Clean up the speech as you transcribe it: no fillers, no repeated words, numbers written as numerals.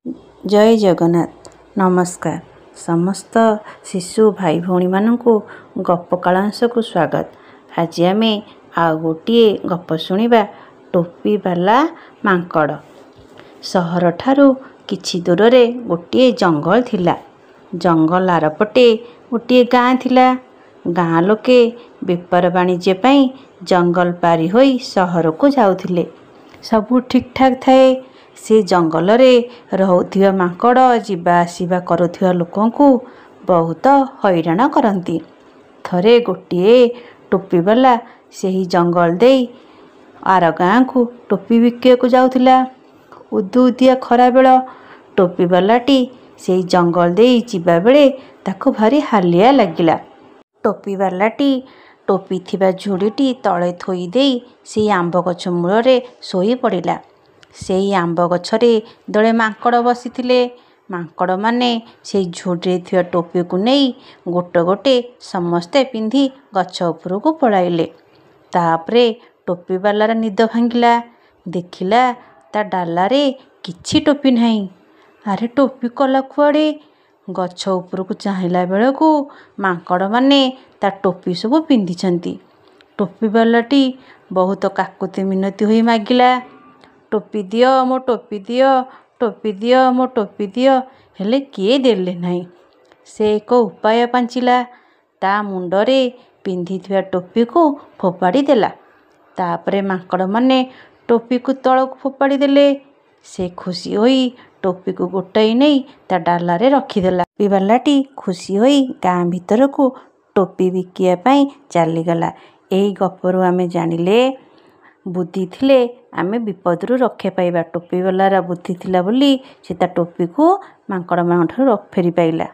जय जगन्नाथ नमस्कार समस्त शिशु भाई भौणी मानू गप कालांश को स्वागत। आज आम आ गोटे गप शुणा टोपी वाला मांकड़। सहर ठारू किछि दूर रे गोटे जंगल थिला। जंगल आरपटे गोटे गाँ थिला। गाँ लोके बेपार वाणिज्य पई जंगल पारी होई सहर को जाउथिले। सबू ठीक ठाक थाए। से जंगल रे रहुथिबा मांकड़ जिबा आसिबा करुथिबा लोकंकु बहुत हैरान करती। थरे गोटे टोपी वाला सेही जंगल देई आर गाँ को टोपी बिकिया को जाउथिला। उदुदिया खरा बेल टोपी वालाटी सेही जंगल देई जिबा बेले ताको भारी हालिया लागिला। टोपी वालाटी टोपी थिबा झुड़ीटी तले थोई देई से आंब गछ मूल रे सोई पड़िला। सेई आंब गछरे दळे मांकड़ बसिथिले। मांकड़ माने सेई झुड़ीरे थिबा टोपी को नेई गोटे गोटे समस्ते पिंधि गछ उपरू को पळाइले। तापरे टोपी वालार निद भांगिला। देखिला ता डाला रे किछि टोपी नाही। अरे टोपी कला कुआडे? गछ उपरू को चाहिला बेलकू मांकड़ माने ता टोपी सब पिंधिछंती। टोपी वालाटी बहुत काकुति मिनती होई मागिला, टोपी दियो मो टोपी दियो, टोपी दियो मो टोपी दियो। हेले किए देले नाही। से एक उपाय पांचिला। ता मुंडरे पिंधिथिबा टोपी को फोपाड़ी देला। तापरे मांकड़ माने टोपी को तळक फोपाड़ी देले। से खुशी होई टोपी को गोटाई नहीं ता डाला रे रखीदेला। टोपी वालाटी खुशी होई गाँ भीतर को टोपी बिकिया पाई चलीगला। एही गपरू आमे जानिले बुद्धि थिले आमे विपदरू रक्षा पाइबा। टोपी वालार बुद्धि थिला बोली से ता टोपी को मांकड़ मान ठारू फेरी पाइला।